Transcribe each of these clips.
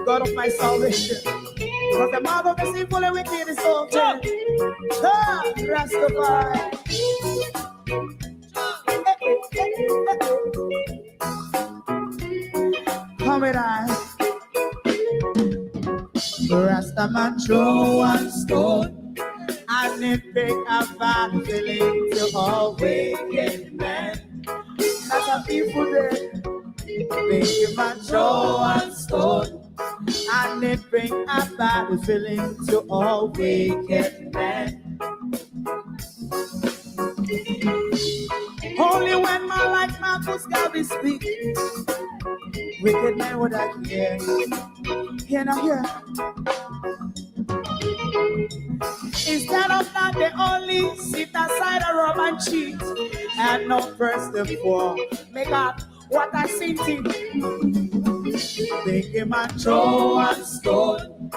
God of my salvation, because the mouth of the sinful and wicked is open. Rastafari. Come with I. Rastaman throw one stone, and it pick a bad feeling to all wicked men. That's a people there. Make him a throw one stone, and it bring a bad feeling to all wicked men. Only when my like Marcus Garvey speak, wicked men would I hear. Hear now hear. Instead of that, they only sit aside and rob and cheat, and not first and four make up what I seen to. Make him a throw and stone,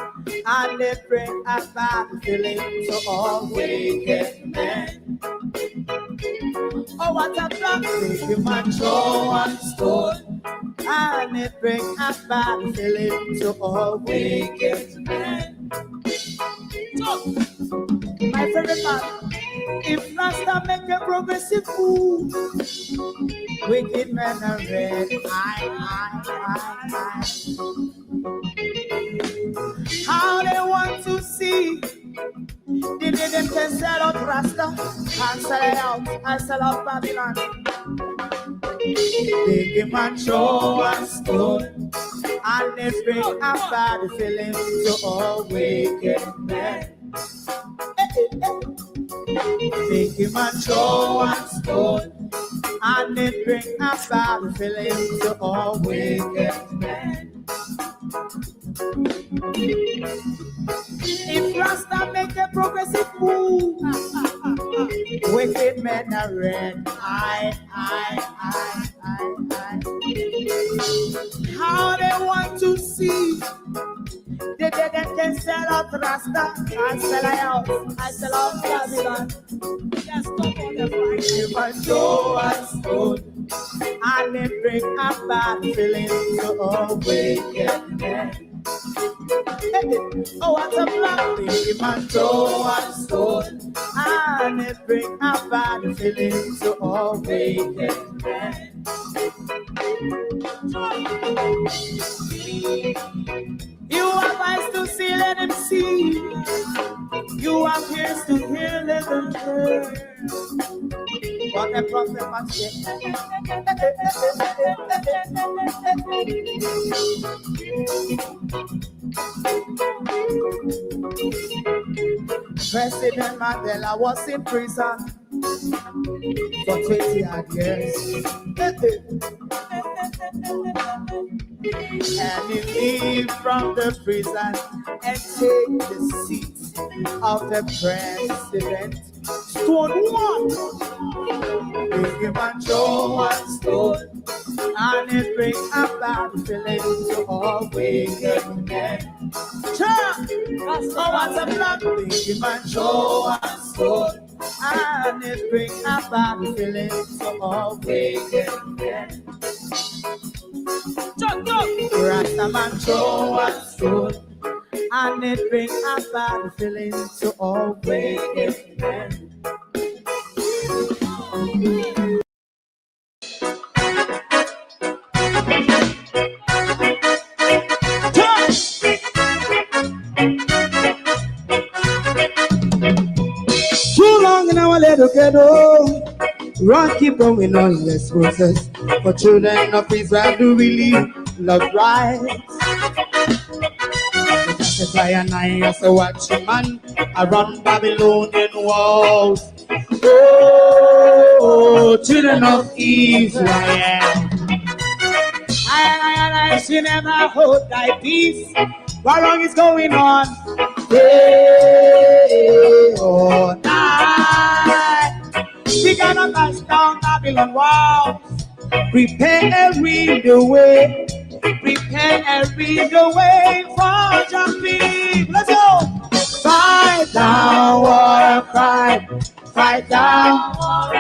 and they bring a bad feeling to all wicked men. Oh, what a plan! Make him a throw and stone, and they bring a bad feeling to all wicked men. So, my favorite man, if Rasta make a progressive move, wicked men are red. How they want to see the day them can sell out Rasta and sell it out and sell out Babylon. Big man show and stone, and they bring a bad feeling to all wicked men. Big man show and stone, and they bring a bad feeling to all wicked men. If Rasta make a progressive move, wicked men are red. How they want to see the dead that can sell out Rasta and sell out and sell out Babylon. Yes, stop on the fire. If I show and stone, and they bring a bad feeling to all wicked men. Oh, what a plan! If I show and stone, and they bring a bad feeling to all wicked men. You have eyes to see, let them see. You have ears to hear, let them hear. What the prophet must say. President Mandela was in prison for 20 odd years. And he leave from the prison and take the seat of the president. Stone one, big him and throw one stone, and it bring a bad feeling to all wicked men. Oh, what's a black, big him and throw one stone, and it bring a bad feeling to all wicked men. Rastaman throw one stone, and it bring a bad feeling to all wicked men. Too long in our little ghetto, run keep going on less process. For children of Israel do really love rights. That's why I as a watching man around Babylonian walls. Oh, children of Israel, I she never hold thy peace. What wrong is going on? Day or night. We gonna bust down Babylon walls. Prepare the way. Prepare the way for jumping. Let's go. Fight down, war cry. Fight down.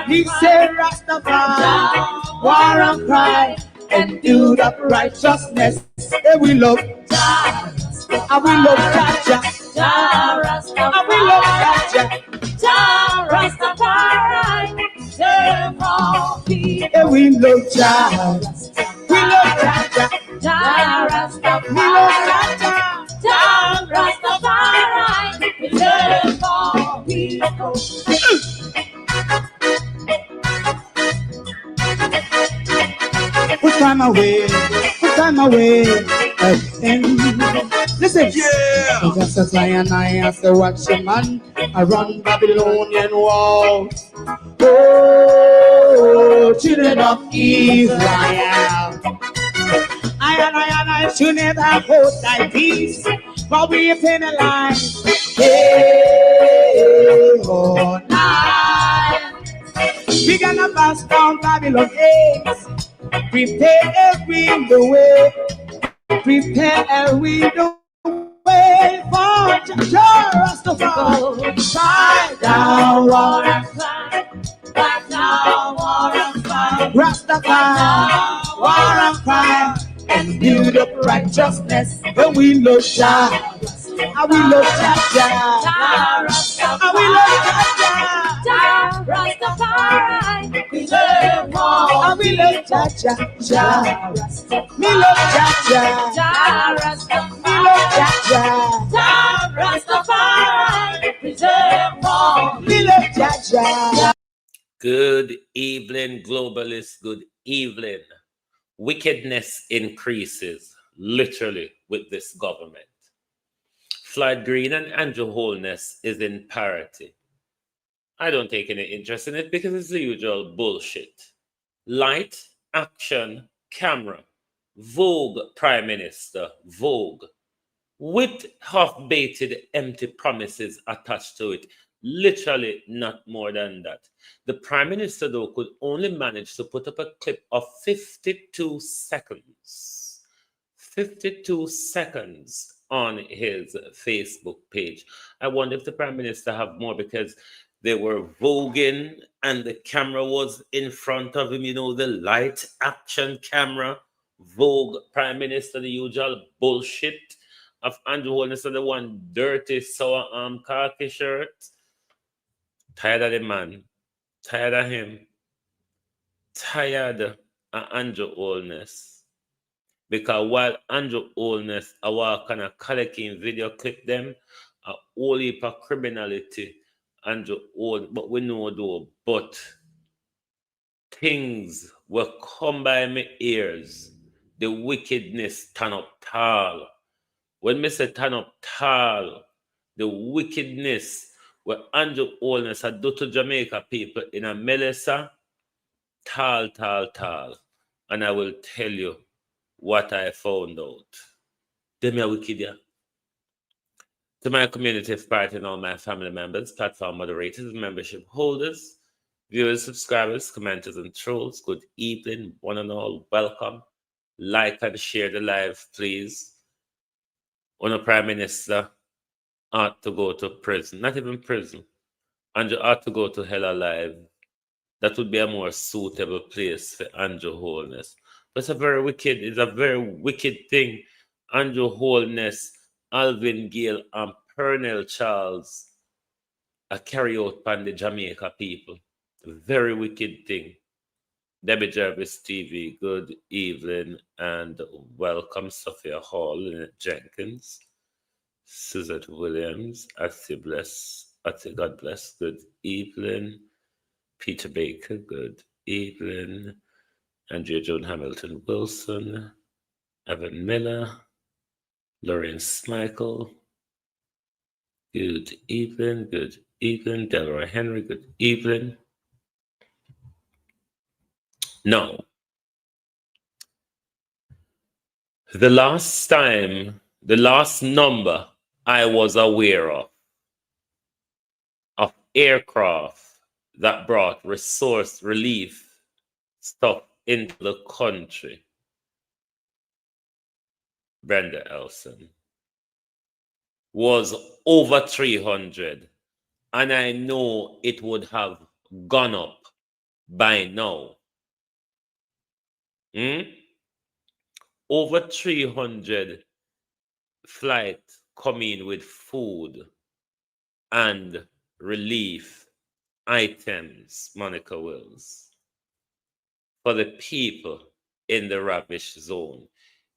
He said Rastafari. War and cry. And do the righteousness. And we love. And we love Jaja. And we love Jaja. Rastafari. And we love Jaja. We love Jaja. We love Jaja. Rastafari. We love people. Put time away. Put time away. Listen. Yeah. Just as lion, I have to watch a man around Babylonian walls. Oh, children of Israel. I should never hold thy peace, but we penalize. Hey, oh, night. We gonna pass down Babylon gates. Prepare the way. Prepare the way for Rastafari. Fight down, war and cry. Fight down, war and cry. Rastafari, war and cry. And build up righteousness. And we love Jah. And we love Jah. And we love Jah. Rastafari. We love more. And we love Jah. Me love Jah. Me love Jah. Rastafari. Preserve more. Me love Jah. Good evening, globalists. Good evening. Wickedness increases, literally, with this government. Floyd Green and Andrew Holness is in parity. I don't take any interest in it because it's the usual bullshit. Light, action, camera. Vogue, Prime Minister, Vogue. With half-baked empty promises attached to it. Literally not more than that. The Prime Minister, though, could only manage to put up a clip of 52 seconds. 52 seconds on his Facebook page. I wonder if the Prime Minister have more because they were voguing and the camera was in front of him, you know, the light action camera. Vogue, Prime Minister, the usual bullshit of Andrew Holness and the one dirty sour khaki shirt. Tired of the man. Tired of him. Tired of Andrew Holness. Because while Andrew Holness, our kind of collecting video clip them, a whole heap of criminality, Andrew Holness, but we know though, but things will come by my ears. The wickedness turn up tall. When me say turn up tall, the wickedness what Andrew Holness had done to Jamaica people in a Melissa, tall. And I will tell you what I found out. Them are wicked, yeah. To my community of party and all my family members, platform moderators, membership holders, viewers, subscribers, commenters, and trolls, good evening, one and all. Welcome. Like and share the live, please. When a Prime Minister ought to go to prison, not even prison, Andrew ought to go to hell alive. That would be a more suitable place for Andrew Holness. But it's a very wicked thing. Andrew Holness, Alvin Gale, and Pernell Charles are carry out by the Jamaica people. Very wicked thing. Debbie Jarvis TV, good evening and welcome. Sophia Hall, Lynette Jenkins, Suzette Williams, God bless, good evening. Peter Baker, good evening. Andrea Joan Hamilton Wilson, Evan Miller, Lawrence Michael, good evening. Delroy Henry, good evening. No. The last time, the last number I was aware of aircraft that brought resource relief stuff into the country, Brenda Elson, was over 300. And I know it would have gone up by now. Over 300 flights coming with food and relief items, Monica Wills, for the people in the ravished zone.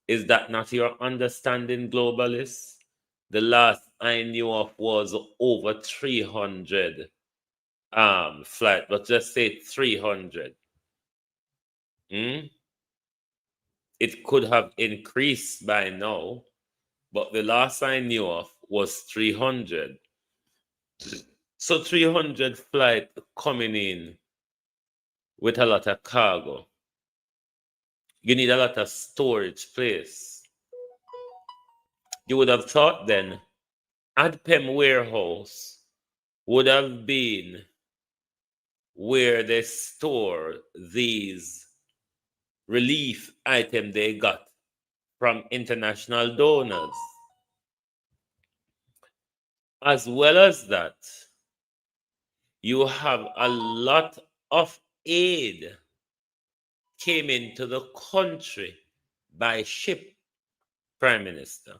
Is that not your understanding, globalists? The last I knew of was over 300 flight, but just say 300. It could have increased by now, but the last I knew of was 300. So 300 flight coming in with a lot of cargo. You need a lot of storage place. You would have thought then Adpem warehouse would have been where they store these relief items they got from international donors. As well as that, you have a lot of aid came into the country by ship, Prime Minister.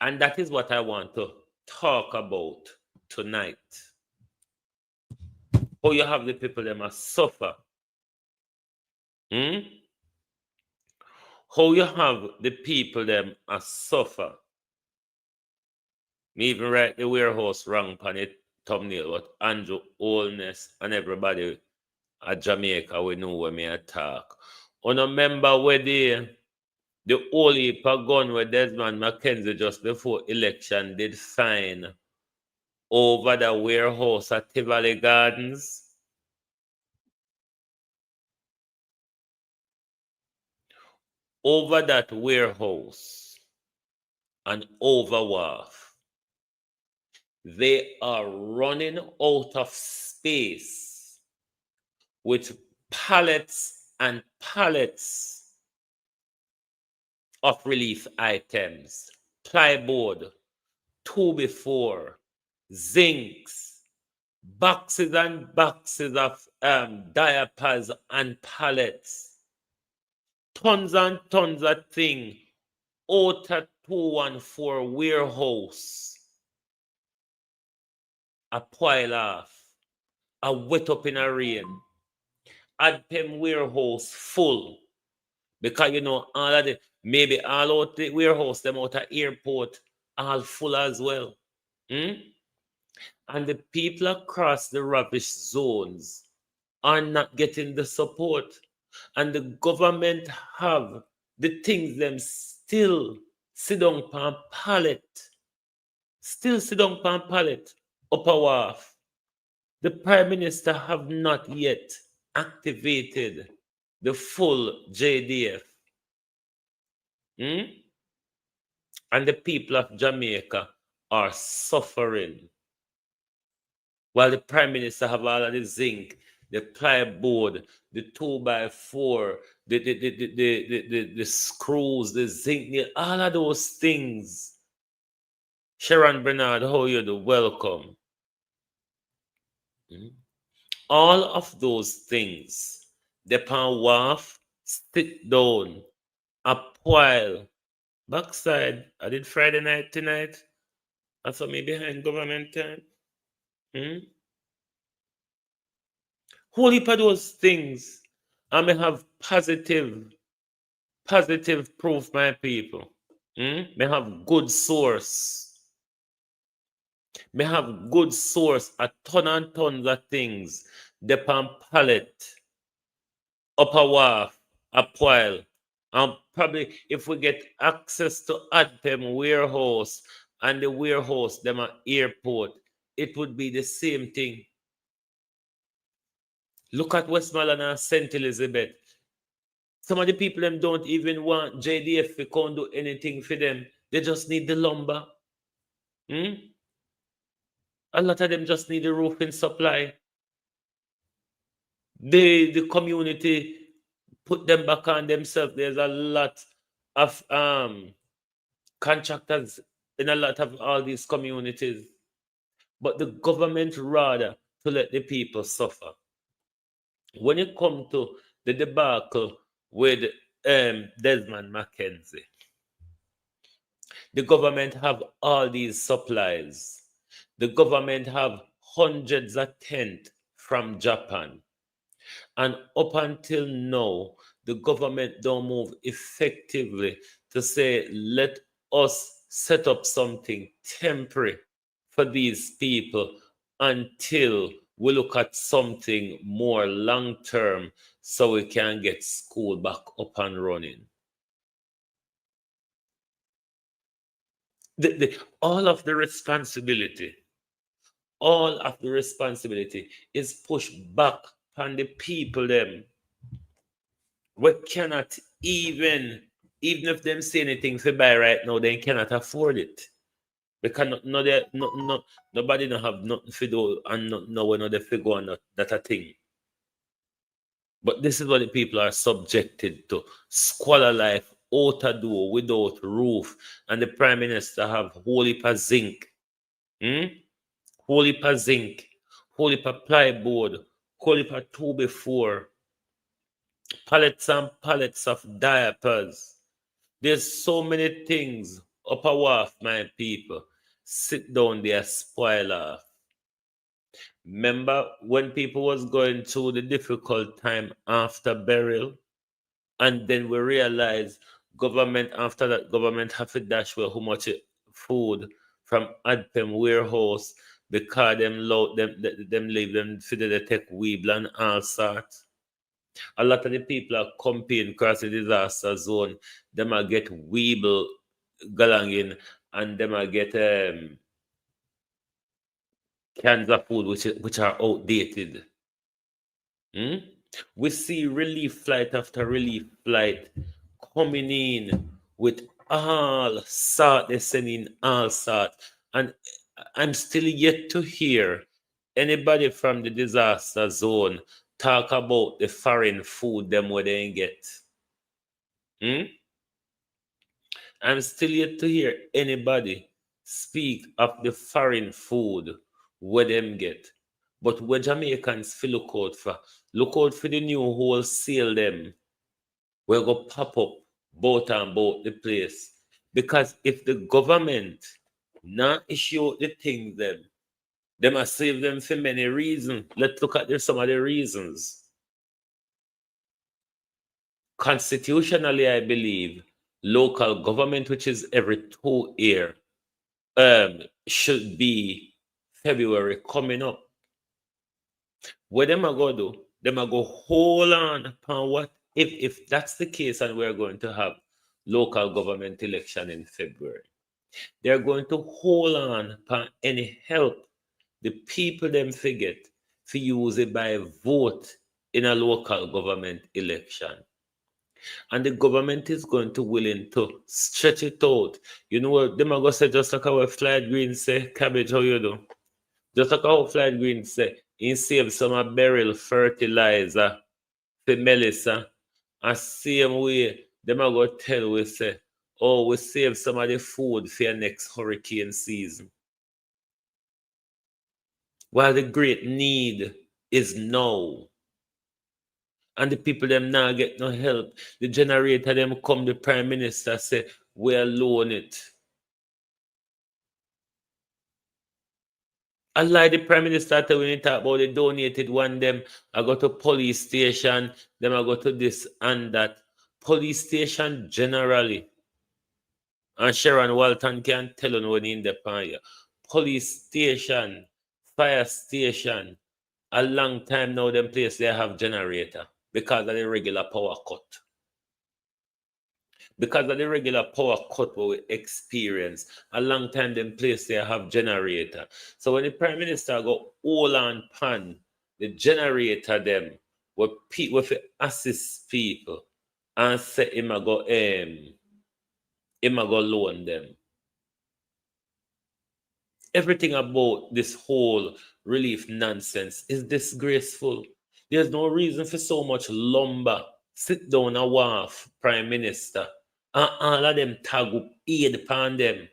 And that is what I want to talk about tonight. How you have the people them a suffer. How you have the people them a suffer. Me even write the warehouse wrong on it thumbnail, but Andrew Oldness and everybody at Jamaica we know where me attack. On a member where the whole heap of gun where Desmond McKenzie just before election did find over the warehouse at Tivoli Gardens. Over that warehouse and over Wharf, they are running out of space with pallets and pallets of relief items, plyboard, 2x4, zincs, boxes and boxes of diapers and pallets, tons and tons of things out at 214 warehouse. A pile off, a wet up in a rain, Adpem warehouse full. Because you know, all of the maybe all out the warehouse, them out at airport, all full as well. And the people across the ravished zones are not getting the support. And the government have the things them still sit down on pallet. Still sit down on pallet, upper wharf. The Prime Minister have not yet activated the full JDF. And the people of Jamaica are suffering. While the Prime Minister have all of the zinc, the plyboard, the 2x4, the screws, the zinc, all of those things. Sharon Bernard, how you do? Welcome. All of those things, the pan wharf, sit down, a pile, backside. I did Friday night tonight. That's what me behind government time. Whole heap of those things. I may have positive proof, my people. May have good source. May have good source, a ton and tons of things. The pan pallet, upper wharf, a pile. And probably if we get access to Adpem warehouse and the warehouse, them at airport, it would be the same thing. Look at Westmoreland and St. Elizabeth. Some of the people them don't even want JDF to can't do anything for them. They just need the lumber. Hmm? A lot of them just need the roofing supply. The community put them back on themselves. There's a lot of contractors in a lot of all these communities. But the government rather to let the people suffer. When it comes to the debacle with Desmond Mackenzie, the government have all these supplies. The government have hundreds of tents from Japan. And up until now, the government don't move effectively to say, let us set up something temporary for these people until we look at something more long term so we can get school back up and running. All of the responsibility, all of the responsibility is pushed back on the people them. We cannot even if them say anything to buy right now, they cannot afford it. Because nobody don't have nothing to do and no one other figure on that a thing. But this is what the people are subjected to. Squalor life, out a door, without roof. And the Prime Minister have holy pa zinc. Holy pa zinc, holy pa plyboard, holy pa 2x4, pallets and pallets of diapers. There's so many things up a wharf, my people. Sit down there, spoil off. Remember when people was going through the difficult time after burial, and then we realized government after that government have to dash with how much food from Adpem warehouse because them leave them for the take weeble and all sorts. A lot of the people are campaign across the disaster zone. Them are get weeble galangin and them are get cans of food which are outdated. We see relief flight after relief flight coming in with all sort. They're sending all sort, and I'm still yet to hear anybody from the disaster zone talk about the foreign food them where they get. I'm still yet to hear anybody speak of the foreign food where them get. But where Jamaicans feel look out for the new wholesale them. We go pop up both and both the place. Because if the government not issue the things them must save them for many reasons. Let's look at some of the reasons. Constitutionally, I believe local government, which is every 2 year, should be February coming up. What them are going to do? Them are go hold on upon what if that's the case and we're going to have local government election in February. They're going to hold on upon any help the people them forget to use it by vote in a local government election. And the government is going to willing to stretch it out. You know what? Them are going to say just like our Flight Green say, cabbage, how you do? Just like how Flight Green say, he save some of burial fertilizer for Melissa. And same way, them are going to tell we say, oh, we save some of the food for your next hurricane season. While the great need is now. And the people them now get no help. The generator them come, the Prime Minister say, we alone it. I like the Prime Minister tell when he talk about the donated one them, I go to police station, them I go to this and that. Police station generally. And Sharon Walton can tell you when in the pan. Police station, fire station. A long time now them place they have generator because of the regular power cut. Because of the regular power cut what we experience, a long time them place they have generator. So when the Prime Minister go all on pan, the generator them with assist people. and say him a go loan them. Everything about this whole relief nonsense is disgraceful. There's no reason for so much lumber. Sit down and wharf, Prime Minister. And all of them tag up aid upon them.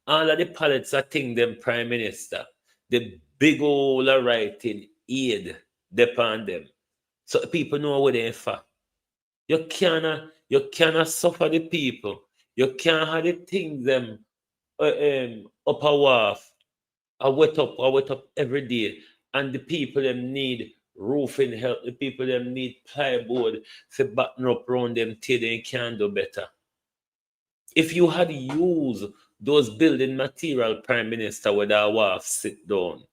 All of the pallets are thing them Prime Minister. The big old writing aid upon them. So people know what they're for. You cannot suffer the people. You can't have the things them up a wharf. I wet up every day. And the people them need roofing help. The people them need plywood to batten up around them till they can do better. If you had used those building material, Prime Minister, where that wharf sit down,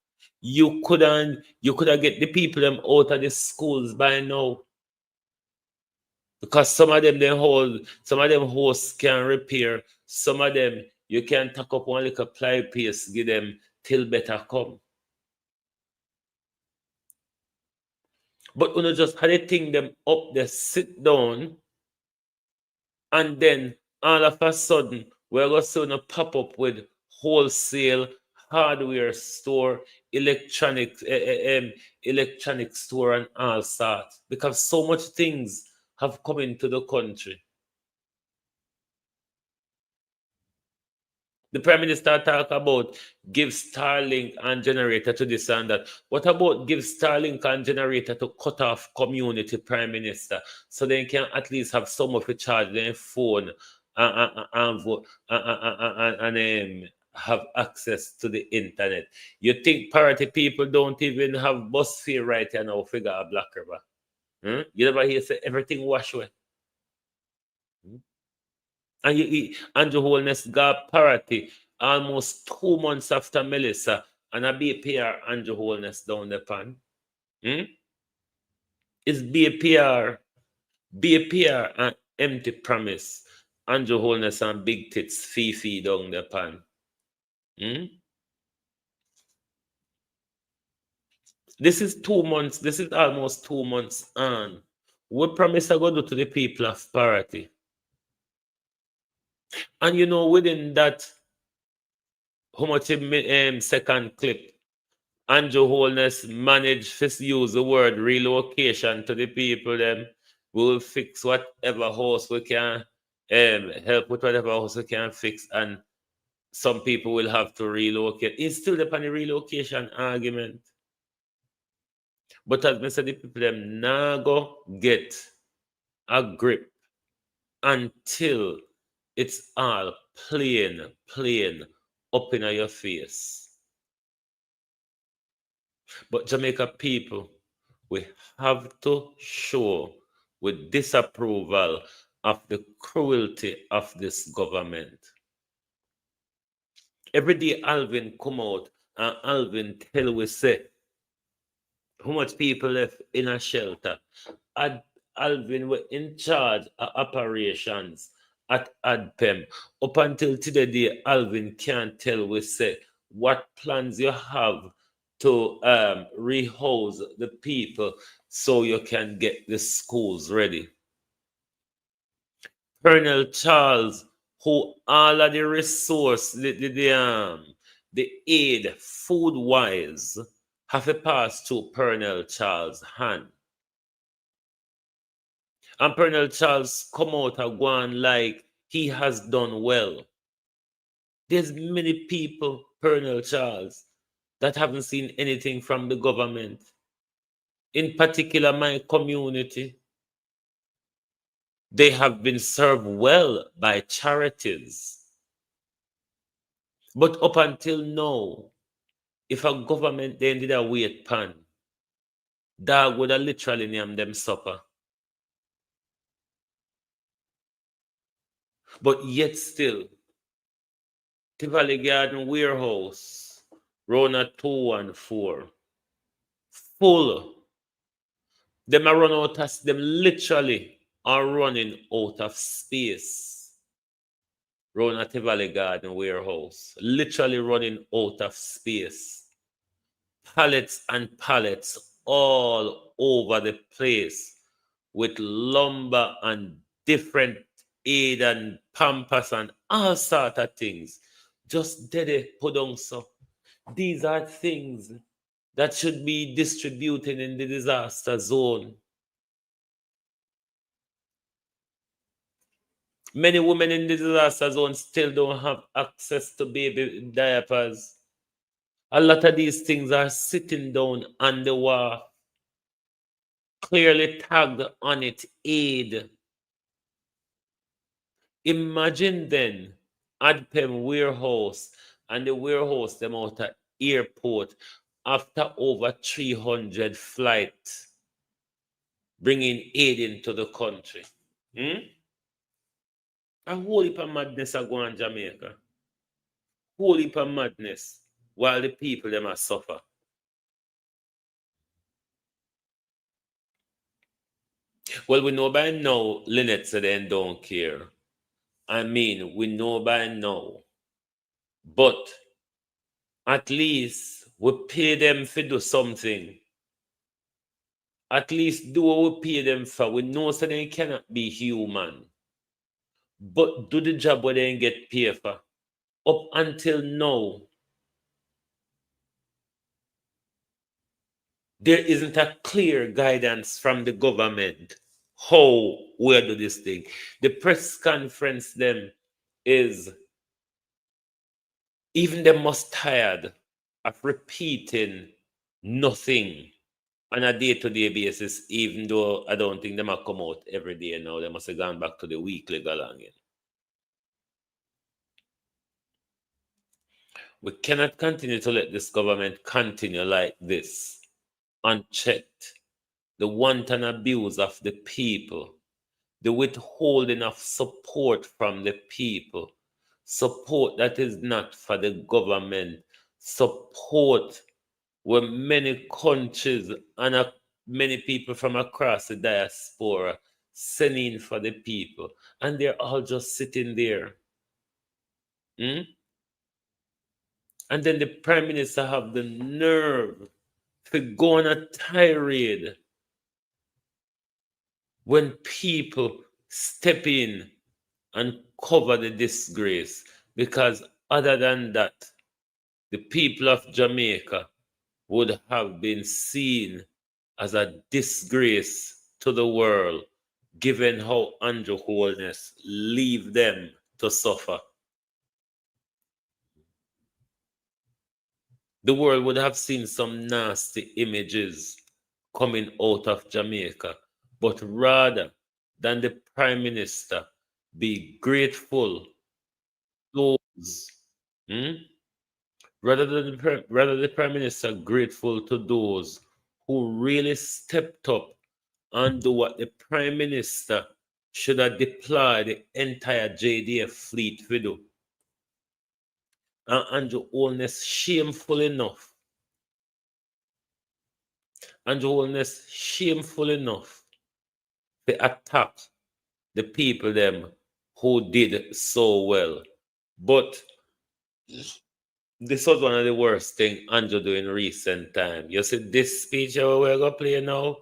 you could have get the people them out of the schools by now. Because some of them hosts can repair, some of them you can tack up one little ply piece, give them till better come. But you know, just had a thing them up there, sit down, and then all of a sudden we're going to pop up with wholesale hardware store, electronic store, and all sorts, because so much things have come into the country. The Prime Minister talk about give Starlink and generator to this and that. What about give Starlink and generator to cut off community, Prime Minister, so they can at least have some of it charge their phone and have access to the internet? You think parity people don't even have bus fare right now, figure a Black River? You never hear say everything wash away. And Andrew Holness got parity almost 2 months after Melissa, and a BPR Andrew Holness down the pan. It's BPR and empty promise. Andrew Holness and Big Tits Fifi down the pan. This is 2 months. This is almost 2 months on. What promise I go do to the people of parity? And you know, within that, how much second clip, Andrew Holness managed to use the word relocation to the people. Them we will fix whatever house we can, help with whatever house we can fix, and some people will have to relocate. It's still upon the relocation argument. But as I said, the people them now go get a grip until it's all plain up in your face. But Jamaica people, we have to show with disapproval of the cruelty of this government. Every day Alvin come out and Alvin tell we say how much people left in a shelter. Alvin were in charge of operations at ADPEM. Up until today, Alvin can't tell we say what plans you have to rehouse the people so you can get the schools ready. Colonel Charles, who all of the resource, the aid, food wise, have to pass through Colonel Charles' hand. And Colonel Charles come out and go on like he has done well. There's many people, Colonel Charles, that haven't seen anything from the government. In particular, my community. They have been served well by charities. But up until now, if a government then did a wait pan, dog would have literally named them supper. But yet still, Tivoli Garden Warehouse, Rona 214, full. Them are run out of, them literally are running out of space. Rona Tivoli Garden Warehouse, literally running out of space. Pallets and pallets all over the place with lumber and different aid and pampas and all sort of things. Just did it put on so. These are things that should be distributed in the disaster zone. Many women in the disaster zone still don't have access to baby diapers. A lot of these things are sitting down on the wall, clearly tagged on it, aid. Imagine then Adpem warehouse and the warehouse them out at airport after over 300 flights bringing aid into the country. A whole heap of madness are going on Jamaica. Whole heap of madness while the people them are suffer. Well, we know by now, Lynette said they don't care. I mean, we know by now. But at least we pay them for do something. At least do what we pay them for. We know so they cannot be human. But do the job where they get paid for. Up until now, there isn't a clear guidance from the government how we do this thing. The press conference them is even them must tired of repeating nothing on a day-to-day basis, even though I don't think they might come out every day now. They must have gone back to the weekly galangin. We cannot continue to let this government continue like this, unchecked. The wanton abuse of the people, the withholding of support from the people, support that is not for the government, support where many countries and many people from across the diaspora sending for the people, and they're all just sitting there. And then the prime minister have the nerve to go on a tirade when people step in and cover the disgrace, because other than that, the people of Jamaica would have been seen as a disgrace to the world, given how Andrew Holness leave them to suffer. The world would have seen some nasty images coming out of Jamaica, but rather than the Prime Minister be grateful to those, rather the Prime Minister grateful to those who really stepped up and do what the Prime Minister should have deployed the entire JDF fleet to do. And Andrew Holness, shameful enough, to attack the people them who did so well. But this was one of the worst things Andrew do in recent time. You see this speech we're going to play now?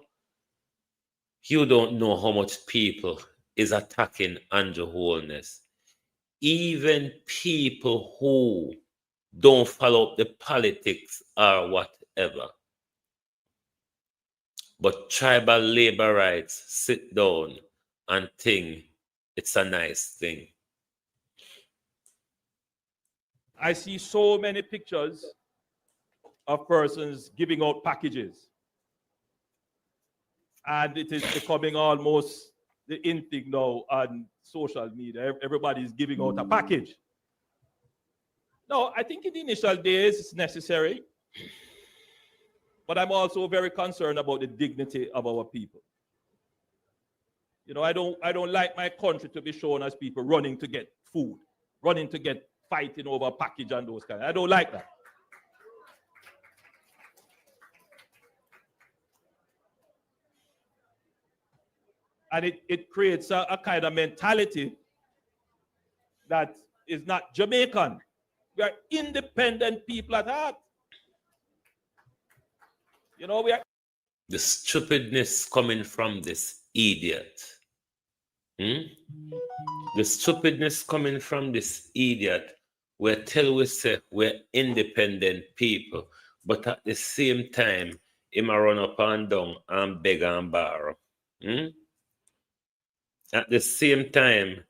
You don't know how much people is attacking Andrew Holness. Even people who don't follow the politics or whatever. But tribal labor rights sit down and think it's a nice thing. I see so many pictures of persons giving out packages. And it is becoming almost the in thing now on social media. Everybody is giving out a package. No, I think in the initial days it's necessary. But I'm also very concerned about the dignity of our people. You know, I don't like my country to be shown as people running to get food, running to get fighting over a package and those kind. I don't like that. And it creates a kind of mentality that is not Jamaican. We are independent people at heart. You know, we are. The stupidness coming from this idiot. Hmm? The stupidness coming from this idiot, we tell we say we're independent people, but at the same time, him a run up and down and beg and borrow. Hmm? At the same time,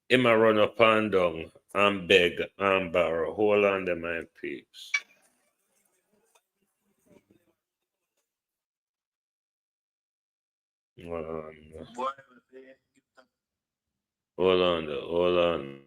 him a run up and down and beg and borrow. Hold on there, my peeps. Hold on. Hold on there. Hold on.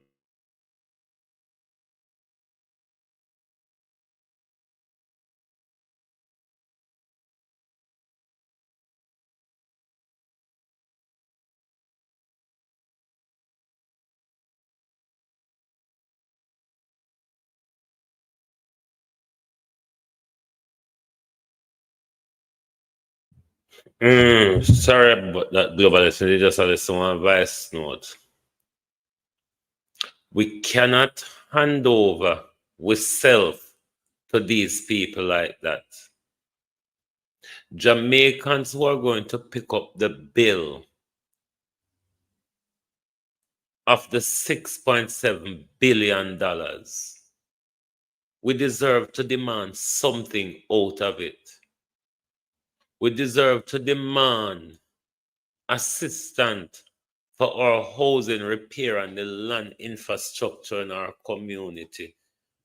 Sorry about that, globalist. They just had this one voice note. We cannot hand over with self to these people like that. Jamaicans who are going to pick up the bill of the $6.7 billion. We deserve to demand something out of it. We deserve to demand assistance for our housing repair and the land infrastructure in our community,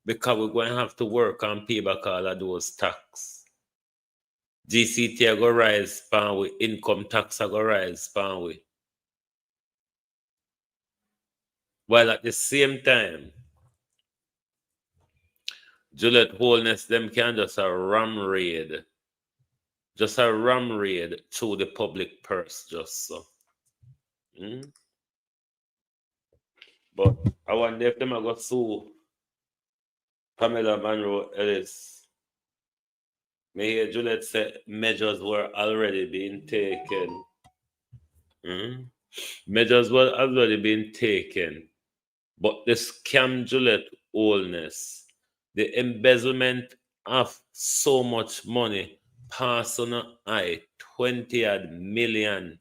because we're going to have to work and pay back all of those tax. GCT are going to rise pan we, income tax are going to rise pan we. While at the same time, Juliet Wholeness them can just a ram raid through the public purse just so. But I wonder if them are going to sue Pamela Monroe Ellis. Me hear Juliet say measures were already being taken. Measures were already being taken. But the scam Juliet Wholeness, the embezzlement of so much money pass on a eye 20 odd million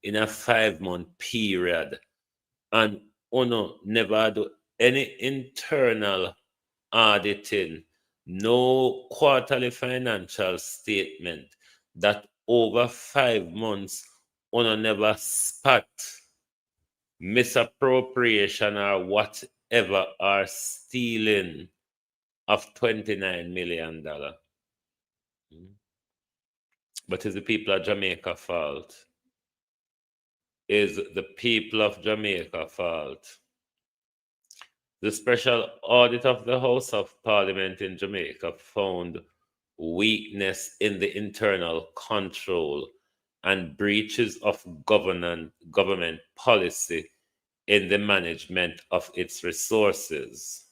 in a 5-month period, and Uno never do any internal auditing, no quarterly financial statement, that over 5 months Uno never spot misappropriation or whatever or stealing of $29 million. But is the people of Jamaica fault? Is the people of Jamaica fault? The special audit of the House of Parliament in Jamaica found weakness in the internal control and breaches of government policy in the management of its resources.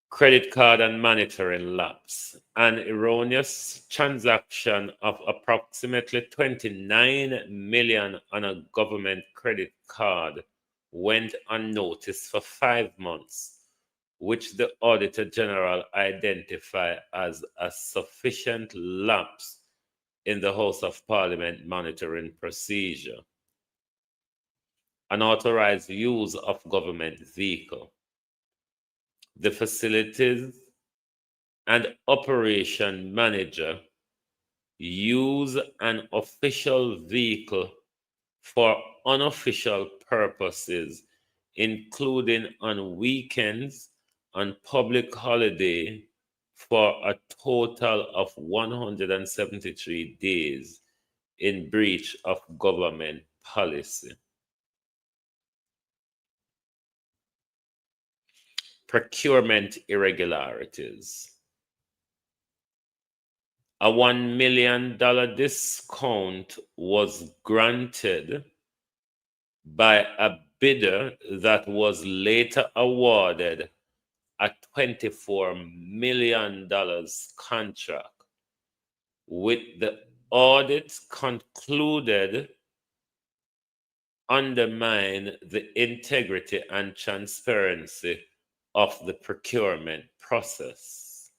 Credit card and monitoring lapse. An erroneous transaction of approximately 29 million on a government credit card went unnoticed for 5 months, which the Auditor General identified as a sufficient lapse in the House of Parliament monitoring procedure. Unauthorized use of government vehicle. The facilities and operation manager use an official vehicle for unofficial purposes, including on weekends and public holiday, for a total of 173 days in breach of government policy. Procurement irregularities. A $1 million discount was granted by a bidder that was later awarded a $24 million contract, with the audit concluded undermine the integrity and transparency of the procurement process.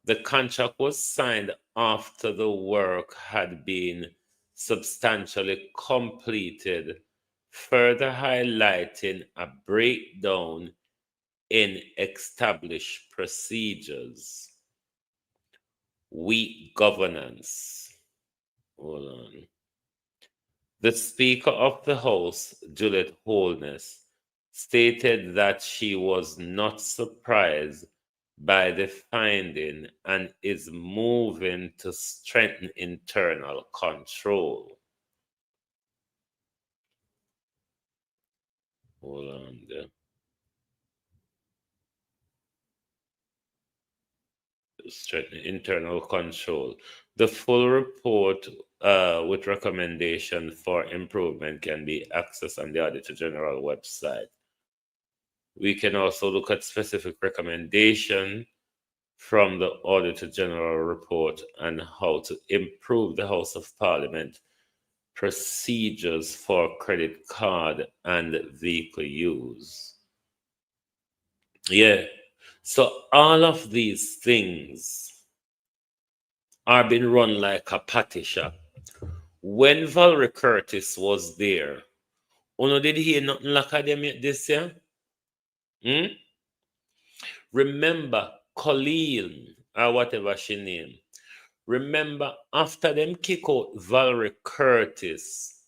The contract was signed after the work had been substantially completed, further highlighting a breakdown in established procedures, weak governance. Hold on. The Speaker of the House, Juliet Holness, stated that she was not surprised by the finding and is moving to strengthen internal control. Hold on there. Strengthen internal control. The full report with recommendation for improvement can be accessed on the Auditor General website. We can also look at specific recommendation from the Auditor General report and how to improve the House of Parliament procedures for credit card and vehicle use. Yeah. So all of these things are being run like a patty shop. When Valerie Curtis was there, Uno did hear nothing like them this year? Remember Colleen or whatever she named. Remember after them kick out Valerie Curtis,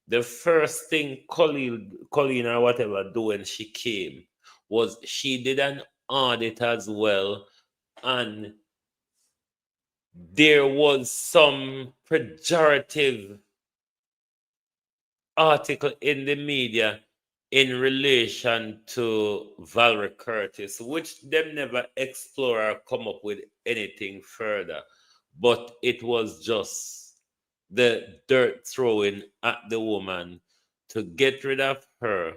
the first thing Colleen or whatever do when she came was she did an audit as well, and there was some pejorative article in the media in relation to Valerie Curtis, which them never explore or come up with anything further. But it was just the dirt throwing at the woman to get rid of her,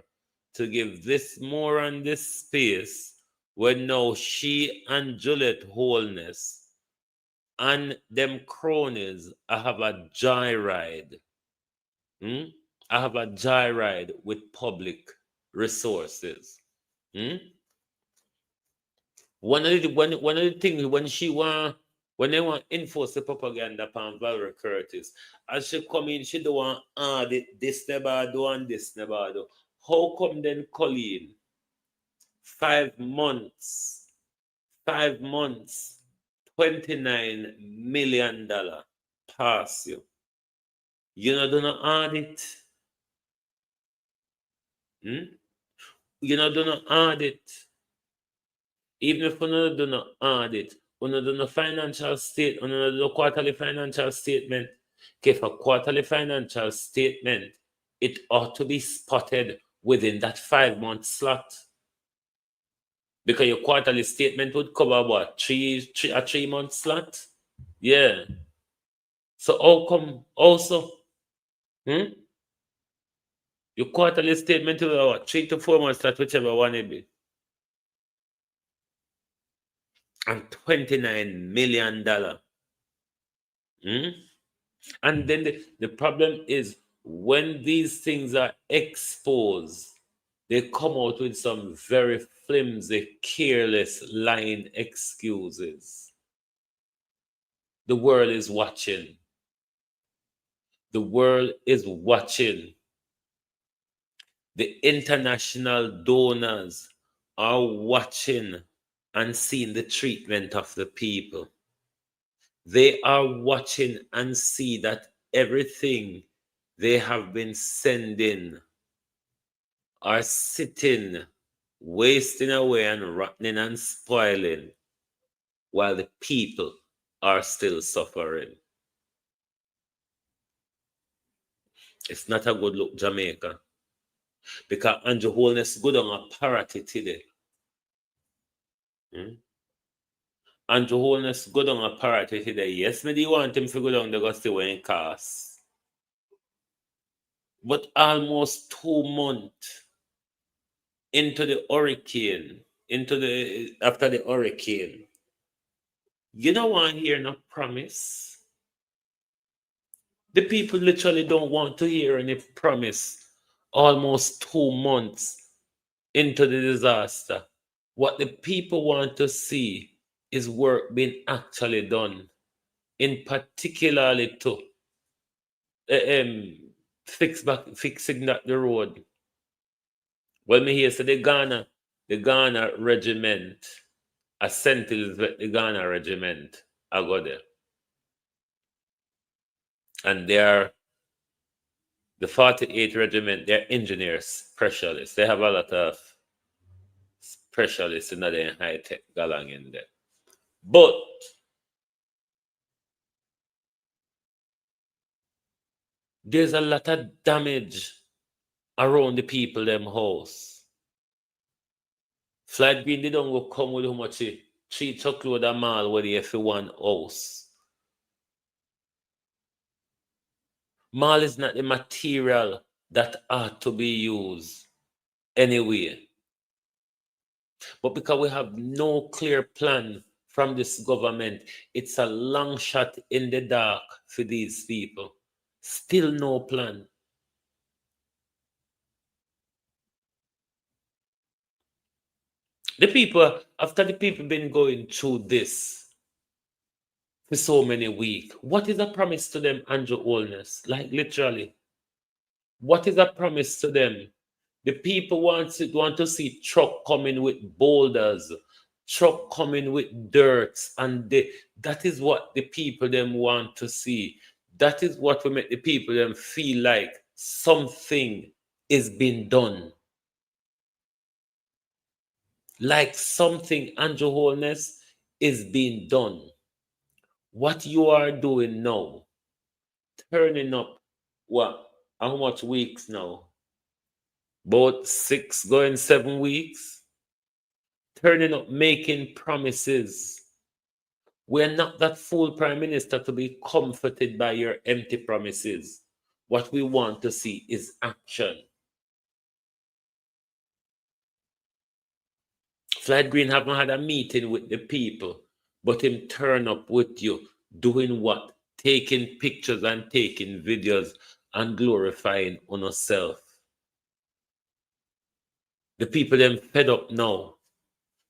to give this more on this space, when now she and Juliet Holness and them cronies have a joyride. I have a joyride with public resources. One of the things when they want enforce the propaganda upon Valerie Curtis, as she come in, she don't want this never do and this never do. How come then Colleen 5 months, $29 million pass you? You know do not audit. You know do not audit. Even if you do not audit, you do not financial state, you do not quarterly financial statement. Okay, for quarterly financial statement, it ought to be spotted within that 5-month slot. Because your quarterly statement would cover what? A 3-month slot? Yeah. So how come also? Your quarterly statement will what? 3 to 4 months slot, whichever one it be. And $29 million. And then the problem is when these things are exposed, they come out with some very flimsy, careless, lying excuses. The world is watching. The world is watching. The international donors are watching and seeing the treatment of the people. They are watching and see that everything they have been sending are sitting, wasting away and rotting and spoiling, while the people are still suffering. It's not a good look, Jamaica. Because Andrew Holness good on a parity today. Andrew Holness good on a parity today. Yes, me do want him to go down the gusty way in cast. But almost 2 months into the hurricane, after the hurricane, you don't want to hear no promise. The people literally don't want to hear any promise almost 2 months into the disaster. What the people want to see is work being actually done, in particularly to fixing that the road. When me hear say the Ghana regiment, a sentinels with the Ghana regiment, I go there. And they are the 48th regiment, they're engineers, specialists. They have a lot of specialists in the high tech galang in there. But there's a lot of damage around the people them house. Flight Green, they don't go come with how much 3 truckload a mile where they for one house. Mall is not the material that ought to be used anyway. But because we have no clear plan from this government, it's a long shot in the dark for these people. Still no plan. After the people been going through this for so many weeks, what is a promise to them, Andrew Holness? Like literally, what is a promise to them? The people want to see truck coming with boulders, truck coming with dirt, and that is what the people them want to see. That is what will make the people them feel like something is being done. Like something, Andrew Holness, is being done. What you are doing now, turning up, what? How much weeks now? About 6 going 7 weeks. Turning up, making promises. We're not that fool, Prime Minister, to be comforted by your empty promises. What we want to see is action. Flight Green haven't had a meeting with the people, but him turn up with you, doing what? Taking pictures and taking videos and glorifying on yourself. The people them fed up now.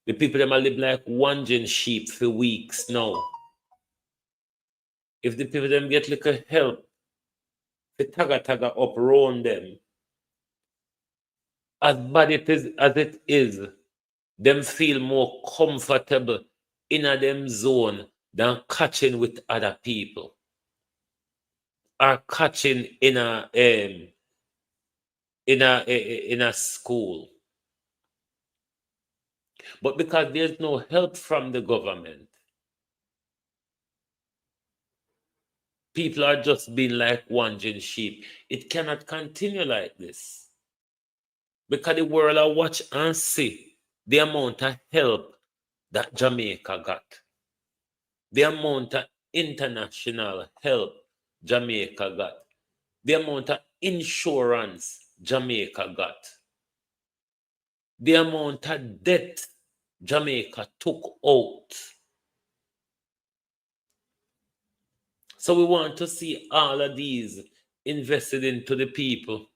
The people them are live like wandering sheep for weeks now. If the people them get little help, the taga up around them, as bad as it is, them feel more comfortable in a them zone than catching with other people. Or catching in a school. But because there's no help from the government, people are just being like wandering sheep. It cannot continue like this. Because the world will watch and see the amount of help that Jamaica got. The amount of international help Jamaica got. The amount of insurance Jamaica got. The amount of debt Jamaica took out. So we want to see all of these invested into the people.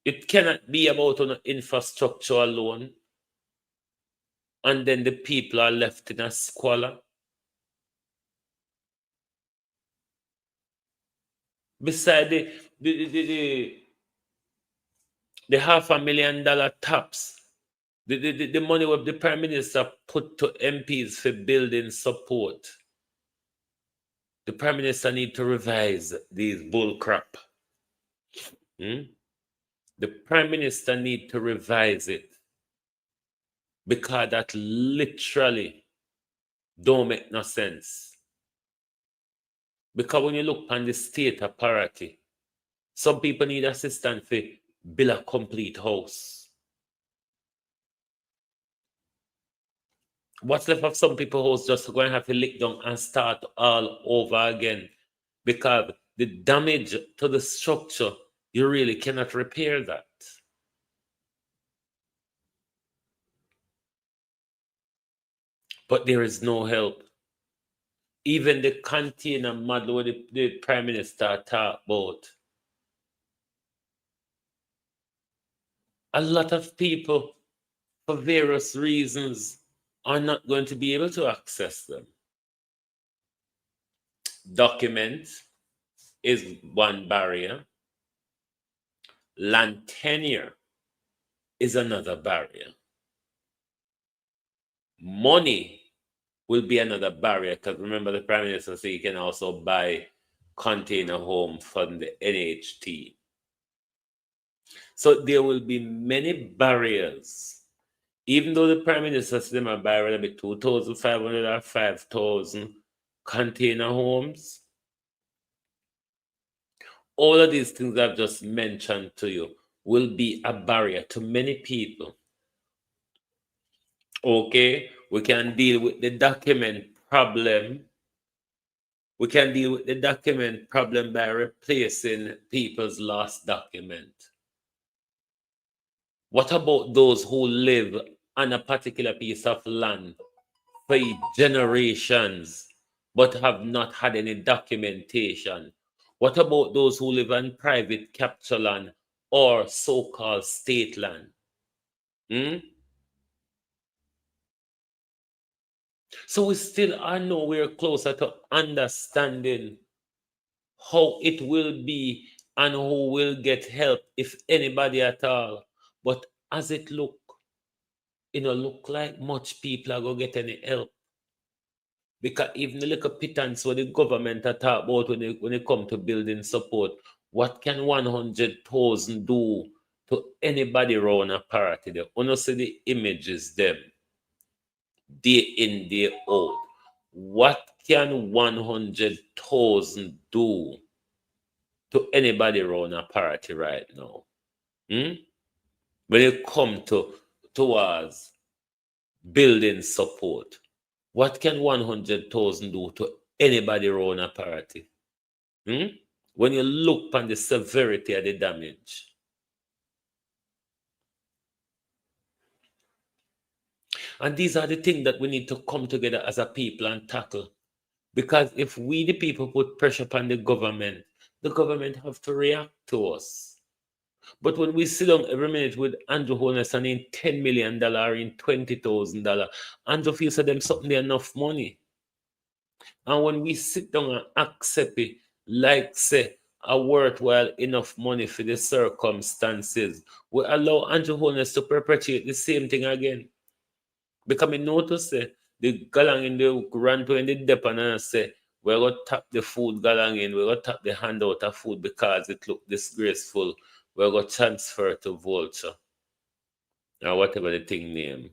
It cannot be about an infrastructure alone, and then the people are left in a squalor. Beside the $500,000 taps, the money what the Prime Minister put to MPs for building support, the Prime Minister need to revise these bull crap. The Prime Minister need to revise it, because that literally don't make no sense. Because when you look on the state of parity, some people need assistance for build a complete house. What's left of some people house just going to have to lick down and start all over again, because the damage to the structure, you really cannot repair that. But there is no help. Even the container model where the Prime Minister talked about, a lot of people, for various reasons, are not going to be able to access them. Document is one barrier. Land tenure is another barrier. Money will be another barrier, because remember the Prime Minister said you can also buy container home from the NHT. So there will be many barriers. Even though the Prime Minister said they might buy whether it be 2,500 or 5,000 container homes, all of these things I've just mentioned to you will be a barrier to many people. Okay, we can deal with the document problem. We can deal with the document problem by replacing people's lost document. What about those who live on a particular piece of land for generations but have not had any documentation? What about those who live on private capture land or so-called state land? So we still are nowhere closer to understanding how it will be and who will get help, if anybody at all. But as it look, look like much people are going to get any help. Because even the little pittance what the government are talk about when it come to building support, what can 100,000 do to anybody around a party? They only see the images them day in, day out. What can 100,000 do to anybody around a party right now? When it come towards building support, what can 100,000 do to anybody around a party? When you look on the severity of the damage. And these are the things that we need to come together as a people and tackle. Because if we, the people, put pressure upon the government have to react to us. But when we sit down every minute with Andrew Holness and in $10 million or in $20,000, Andrew feels that them something enough money. And when we sit down and accept it, like say, a worthwhile enough money for the circumstances, we allow Andrew Holness to perpetuate the same thing again. Because I notice the galang in the run to in the depot and say, we're going to tap the food galang in, we're going to tap the handout of food because it look disgraceful. We're going to transfer to Vulture. Or whatever the thing name.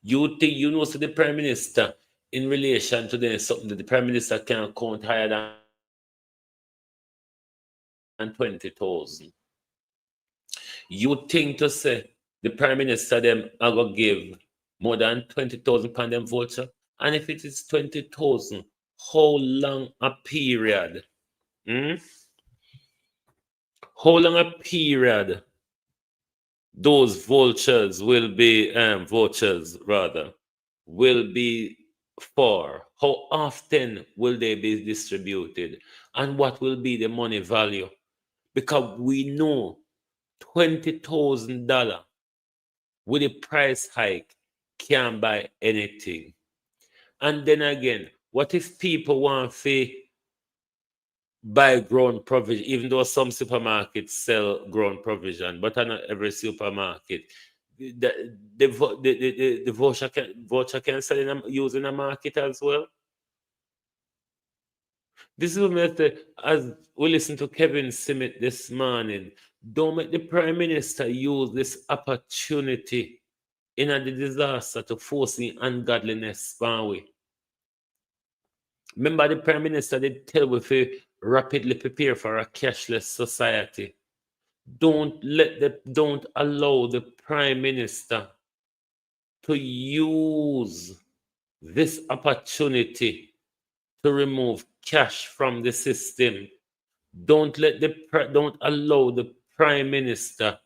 You think you know so the Prime Minister in relation to them something that the Prime Minister can count higher than 20,000. You think to say the Prime Minister them are going to give more than 20,000 pound them Vulture? And if it is 20,000, how long a period? How long a period those vultures will be, will be for? How often will they be distributed? And what will be the money value? Because we know $20,000 with a price hike can't buy anything. And then again, what if people want to buy grown provision, even though some supermarkets sell grown provision, but not every supermarket. The voucher can sell using a market as well. This is what as we listen to Kevin Simmet this morning. Don't make the Prime Minister use this opportunity in the disaster to force the ungodliness span way. Remember, the Prime Minister did tell we to rapidly prepare for a cashless society. Don't allow the Prime Minister to use this opportunity to remove cash from the system. Don't allow the Prime Minister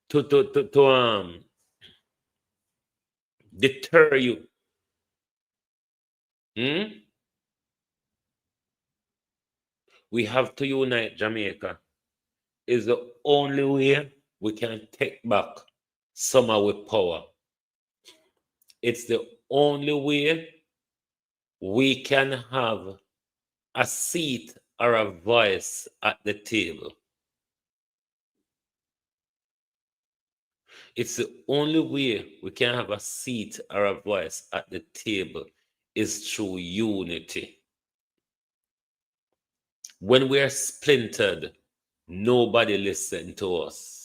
to deter you. We have to unite Jamaica. Is the only way we can take back some of our power. It's the only way we can have a seat or a voice at the table. It's the only way we can have a seat or a voice at the table is through unity. When we are splintered, nobody listens to us.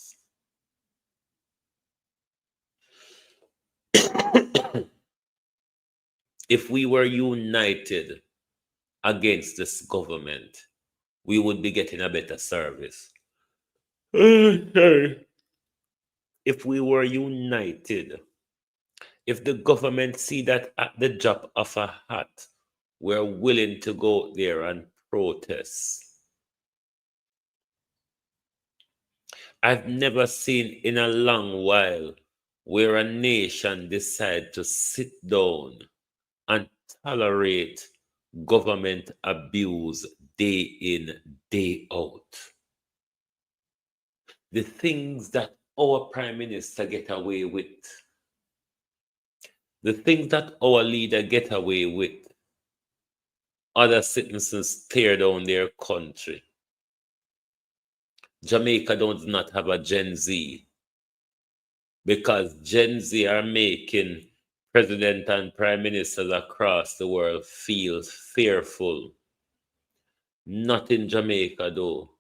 If we were united against this government, we would be getting a better service. If we were united, if the government see that at the drop of a hat, we're willing to go there and protest. I've never seen in a long while where a nation decide to sit down and tolerate government abuse day in, day out. The things that our prime minister get away with, the things that our leader get away with, other citizens tear down their country. Jamaica does not have a Gen Z because Gen Z are making president and prime ministers across the world feel fearful. Not in Jamaica, though.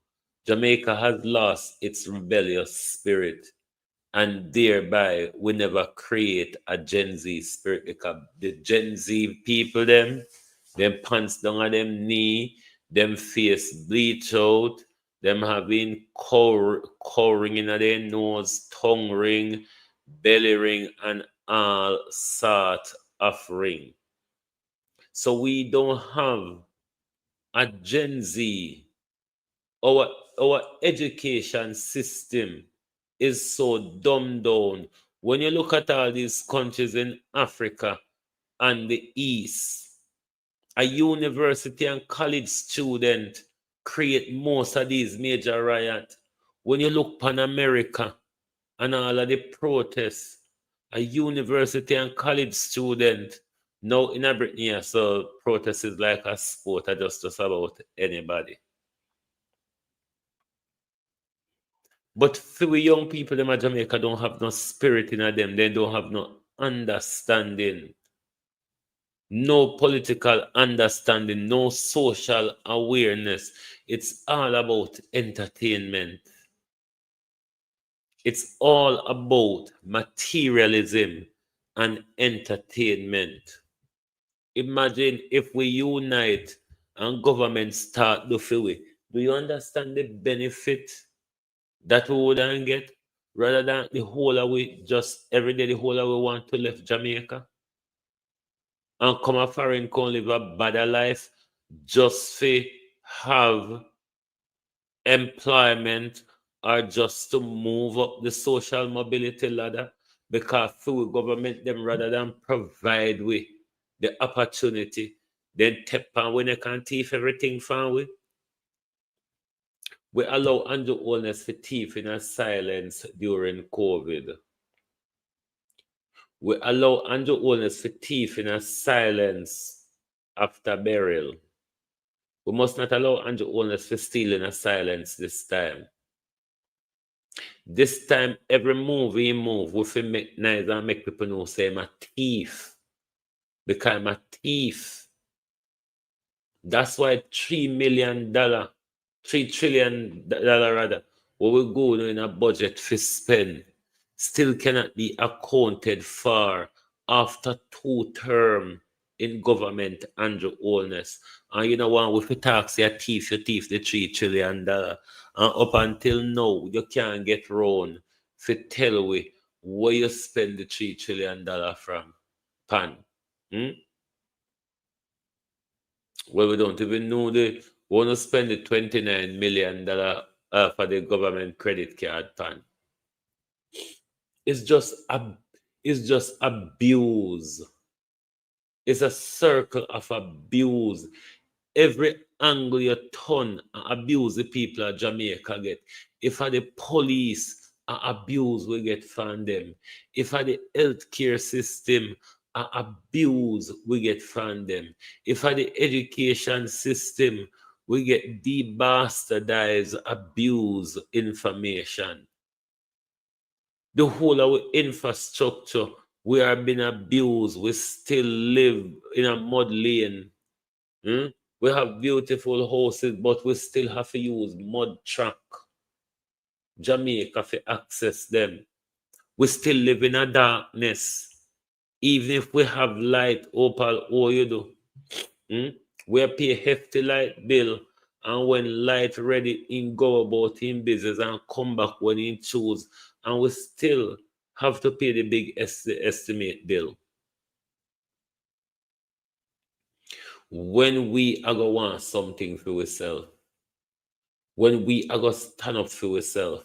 Jamaica has lost its rebellious spirit, and thereby we never create a Gen Z spirit because the Gen Z people, them pants down on them knee, them face bleach out, them having core ring in their nose, tongue ring, belly ring, and all sort of ring. So we don't have a Gen Z. Our education system is so dumbed down. When you look at all these countries in Africa and the East, a university and college student create most of these major riots. When you look upon America and all of the protests, a university and college student now in Britain, so protest is like a sport, just about anybody. But for we young people in Jamaica don't have no spirit in them. They don't have no understanding, no political understanding, no social awareness. It's all about entertainment. It's all about materialism and entertainment. Imagine if we unite and government start the free. Do you understand the benefit that we wouldn't get rather than the whole of we just every day the whole of we want to left Jamaica and come a foreign country live a better life just to have employment or just to move up the social mobility ladder because through government them rather than provide we the opportunity then tap on when they can thief everything from we allow Andrew Holness for thief in a silence during COVID. We allow Andrew Holness for thief in a silence after burial. We must not allow Andrew Holness for steal in a silence this time. This time, every move he move, we fi make nice and make people know say I'm a thief. Because I'm a thief. That's why $3 million, $3 trillion rather, what we go in a budget for spend still cannot be accounted for after 2 terms in government Andrew Holness. And you know what, with the tax you thief the $3 trillion. And up until now, you can't get round for tell we where you spend the $3 trillion from. Pan. Well, we don't even know we want to spend the $29 million for the government credit card pan. It's just abuse. It's a circle of abuse. Every angle you turn abuse the people of Jamaica get. If the police abuse we get from them. If the healthcare system abuse we get from them. If at the education system, we get debastardized, abuse information. The whole of our infrastructure, we are being abused. We still live in a mud lane. Hmm? We have beautiful houses, but we still have to use mud truck. Jamaica to access them. We still live in a darkness. Even if we have light, Opal, all you do. Hmm? We pay hefty light bill, and when light ready, in go about in business and come back when he choose, and we still have to pay the big estimate bill. When we are gonna want something for ourselves, when we are gonna stand up for ourselves,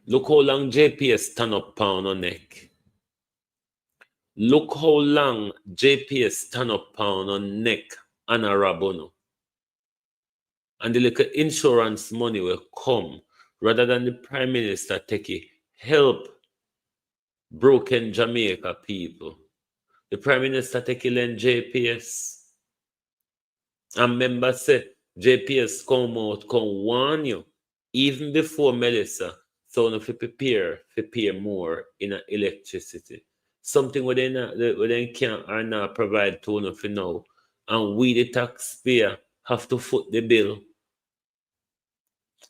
look how long JPS stand up pound on neck. Look how long JPS stand up pound on neck and a rabono. And the little insurance money will come rather than the Prime Minister take it, help broken Jamaica people. The Prime Minister take it lend JPS. And members say JPS come out, come warn you, even before Melissa, so if you prepare to pay more in electricity. Something where they can't or not provide to you for now. And we the taxpayer have to foot the bill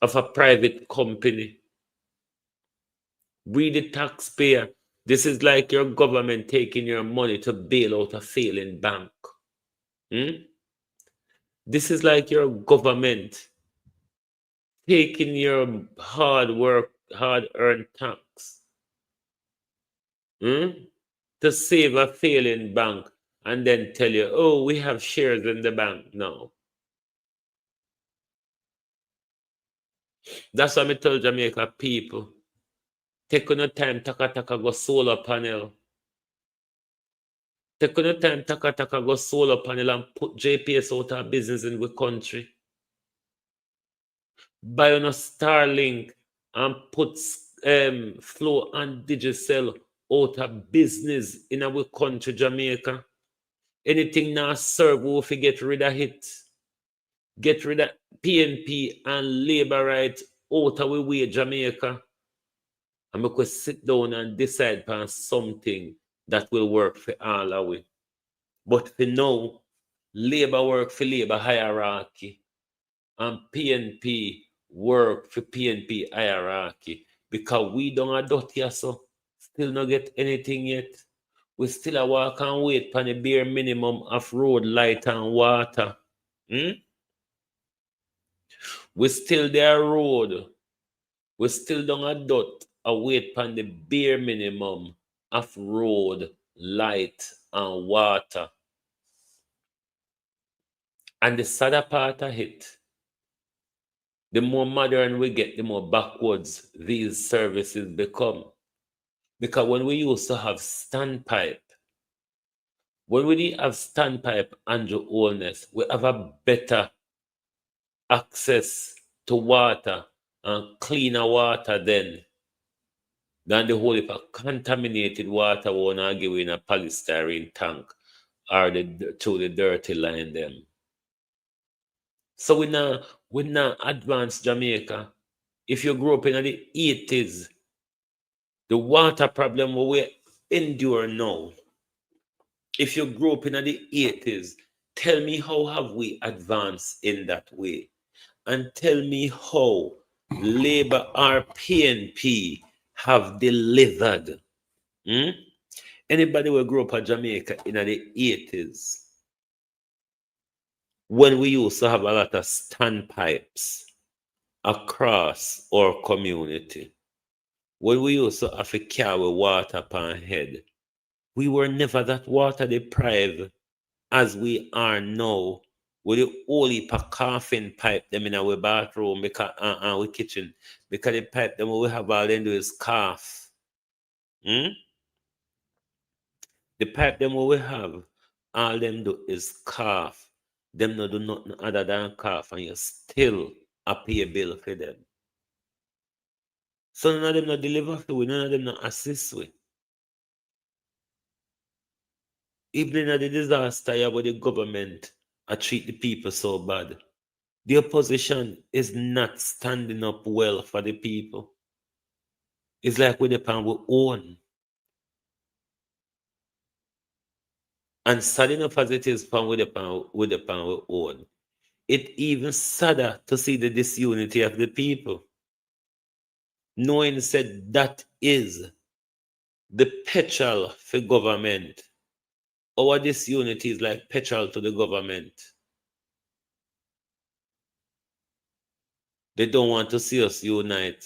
of a private company. We the taxpayer. This is like your government taking your money to bail out a failing bank. Hmm? This is like your government taking your hard work, hard earned tax to save a failing bank and then tell you, oh, we have shares in the bank now. That's why I tell Jamaica people, take on your time, taka go solar panel. Take on your time, taka go solar panel and put JPS out of business in the country. Buy on a Starlink and put Flow and Digicel out of business in our country, Jamaica. Anything now serve, we will get rid of it. Get rid of PNP and labor rights out of our way, Jamaica. And we could sit down and decide upon something that will work for all of we. But for now, labor work for labor hierarchy and PNP work for PNP hierarchy because we don't adopt here, so still not get anything yet. We still a walk and wait for the bare minimum of road, light, and water. We still there road. We still don't adopt a wait for the bare minimum of road, light, and water. And the sadder part of it, the more modern we get, the more backwards these services become. Because when we used to have standpipe, when we didn't have standpipe and your oldness, we have a better access to water and cleaner water then than the whole if a contaminated water we wanna give in a polystyrene tank or through the dirty line them. So we now advanced Jamaica. If you grew up in the 80s, the water problem we endure now. If you grew up in the 80s, tell me how have we advanced in that way? And tell me how Labour or PNP have delivered. Anybody will grow up in Jamaica in the 80s when we used to have a lot of standpipes across our community, when we used to have to carry water upon head, we were never that water deprived as we are now with the only coffin pipe them in our bathroom because and our kitchen because the pipe them we have all them do is cough. The pipe them we have all them do is cough. Them no do nothing other than cough and you still a pay a bill for them. So none of them not deliver for we, none of them not assist with. Even in the disaster, yeah, where the government I treat the people so bad. The opposition is not standing up well for the people. It's like we depend we own. And sad enough as it is from with the pan we own. It even sadder to see the disunity of the people. Knowing said that is the petrol for government. Our disunity is like petrol to the government. They don't want to see us unite.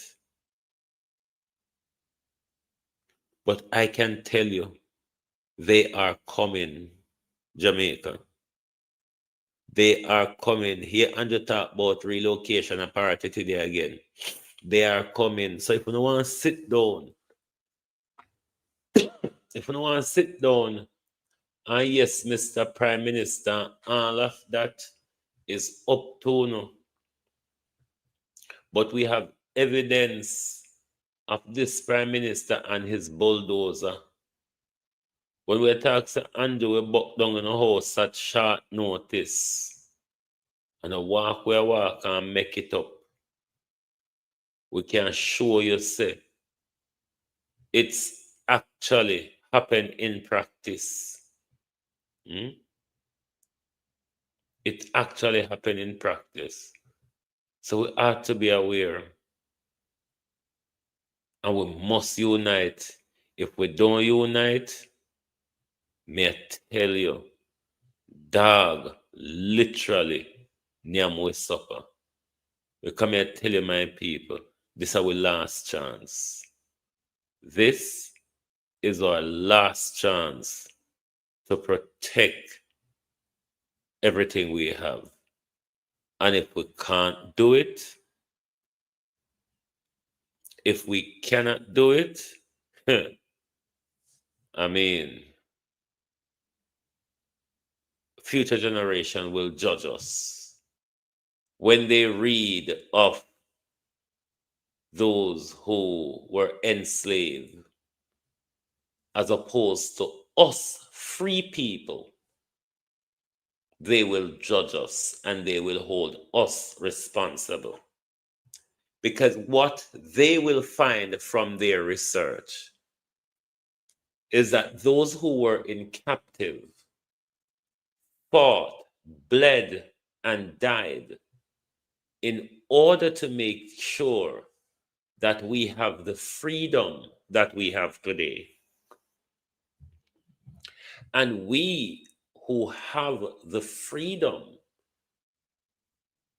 But I can tell you, they are coming, Jamaica. They are coming. Here and you talk about relocation and parity today again. They are coming. So if you don't want to sit down, if you don't want to sit down, and yes, Mr. Prime Minister, all of that is up to you. But we have evidence of this Prime Minister and his bulldozer. When we talk to Andrew, we buck down in a house at short notice. And a walk where walk and make it up. We can show you, say, it's actually happened in practice. It actually happened in practice. So we ought to be aware. And we must unite. If we don't unite, may I tell you, dog, literally, nyam we suffer. We come here tell you, my people, this is our last chance. This is our last chance to protect everything we have. And if we can't do it, if we cannot do it, I mean, future generation will judge us when they read of those who were enslaved as opposed to us free people. They will judge us and they will hold us responsible. Because what they will find from their research is that those who were in captive fought, bled, and died in order to make sure that we have the freedom that we have today. And we who have the freedom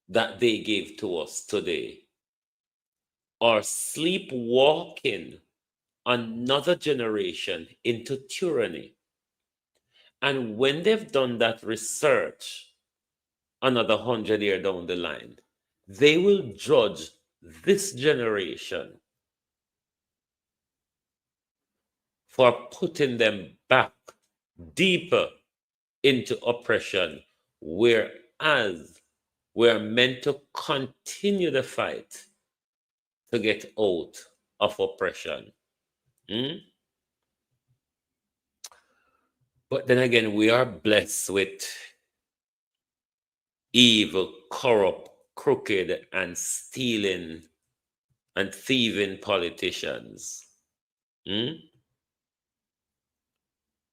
that they gave to us today are sleepwalking another generation into tyranny. And when they've done that research, another 100 years down the line, they will judge this generation for putting them back deeper into oppression, whereas we're meant to continue the fight to get out of oppression. But then again, we are blessed with evil, corrupt, crooked, and stealing and thieving politicians.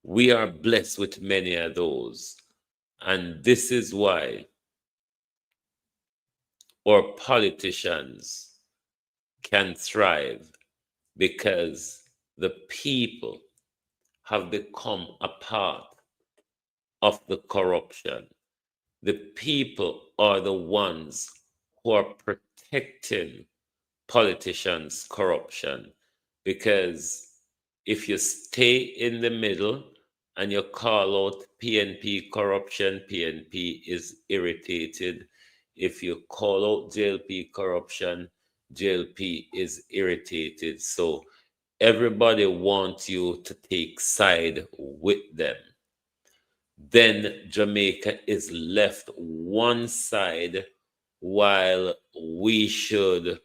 We are blessed with many of those. And this is why our politicians can thrive, because the people have become a part of the corruption. The people are the ones who are protecting politicians' corruption. Because if you stay in the middle and you call out PNP corruption, PNP is irritated. If you call out JLP corruption, JLP is irritated. So everybody wants you to take side with them. Then Jamaica is left one side, while we should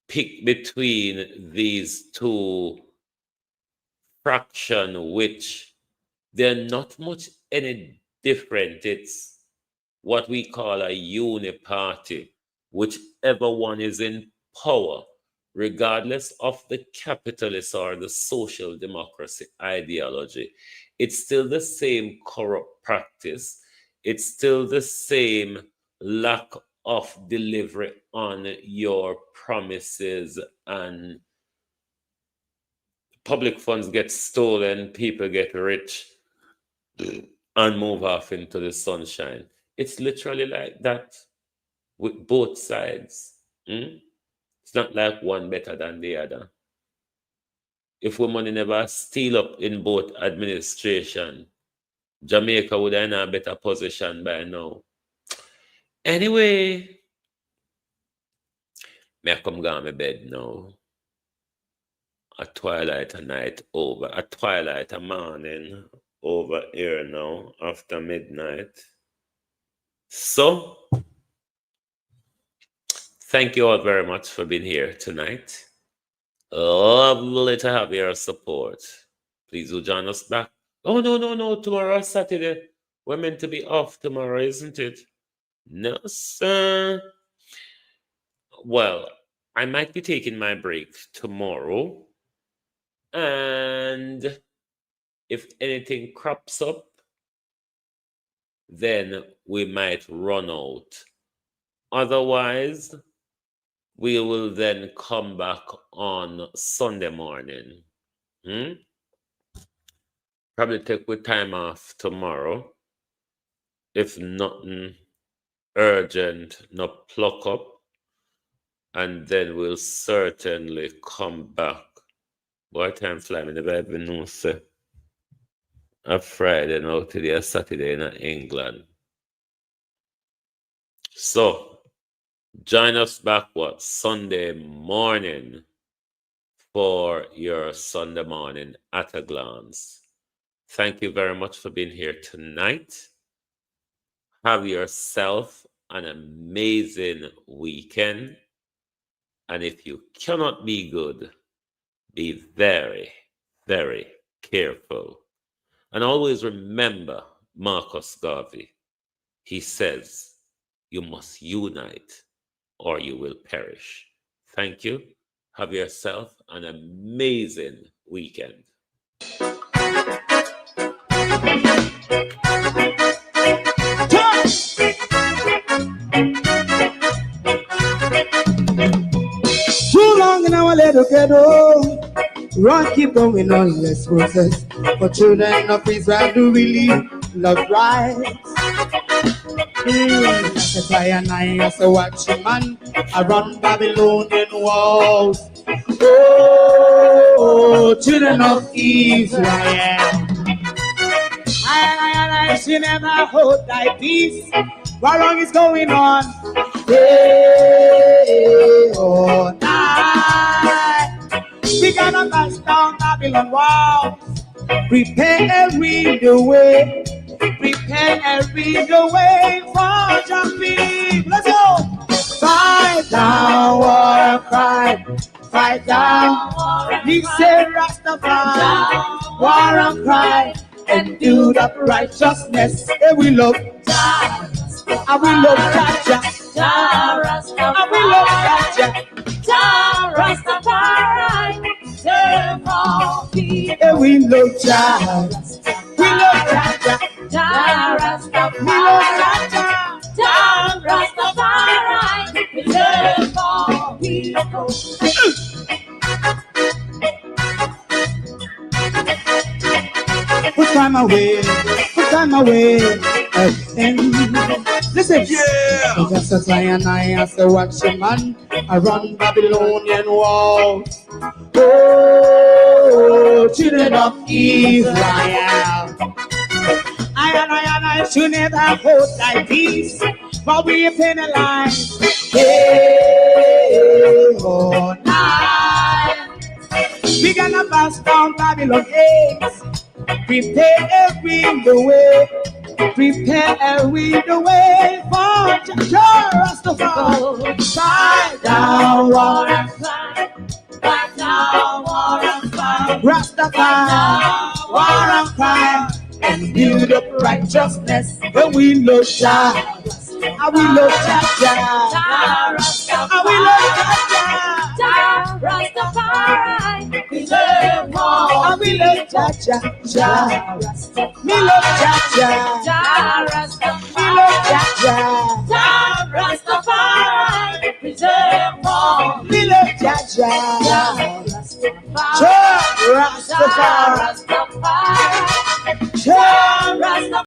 pick between these two fraction which they're not much any different. It's what we call a uniparty, whichever one is in power, regardless of the capitalist or the social democracy ideology. It's still the same corrupt practice. It's still the same lack of delivery on your promises, and public funds get stolen, people get rich and move off into the sunshine. It's literally like that with both sides. It's not like one better than the other. If we money never steal up in both administration, Jamaica would have in a better position by now. Anyway, me I come go on my bed now. A twilight a night over, a twilight a morning over here now after midnight. So, thank you all very much for being here tonight. Lovely to have your support. Please do join us back. Oh, no. Tomorrow is Saturday. We're meant to be off tomorrow, isn't it? No, sir. Well, I might be taking my break tomorrow. And if anything crops up, then we might run out. Otherwise, we will then come back on Sunday morning. Probably take with time off tomorrow. If nothing urgent, no pluck up. And then we'll certainly come back. What time fly? I never even know, sir. A Friday now, today, a Saturday in England. So, join us back, Sunday morning for your Sunday morning at a glance. Thank you very much for being here tonight. Have yourself an amazing weekend. And if you cannot be good, be very, very careful. And always remember Marcus Garvey. He says, you must unite or you will perish. Thank you. Have yourself an amazing weekend. Too long in our little ghetto. Run, keep going on, let's process. For children of Israel do really love rights. That's why I as a watching man, I run Babylonian walls. Oh, children of Israel. I should never hold thy peace. What wrong is going on? Hey, oh, night. We gonna bust down Babylon walls. Prepare the way. Prepare the way for jumping. Let's go. Fight down, war cry. Fight down, he said Rastafari. War and cry and do the righteousness. And we love Jah. And we love Jah. Jah Rastafari. And we love Jah. Jah Rastafari. And we love Jah. We love Jah. Jah Rastafari. We love Jah. Jah Rastafari. We live for people. Put time away. Put time away. Listen, yeah. Just as I as a watching man, I run Babylonian walls. Oh, children of Israel. I should never hold thy peace, but we penalize. Hey, oh, night. We gonna bust down Babylon gates. Prepare the way. Prepare the way for Jah Rastafari. Fight down, war and fight. Fight down, war and fight. Rastafari, war and crime, and build up righteousness. And we love Jah, and we love Jah, and we love Jah, Rastafari, preserve all. and we love Jah, we love Jah, we love Jah, Rastafari, preserve all. we love Jah, Rastafari.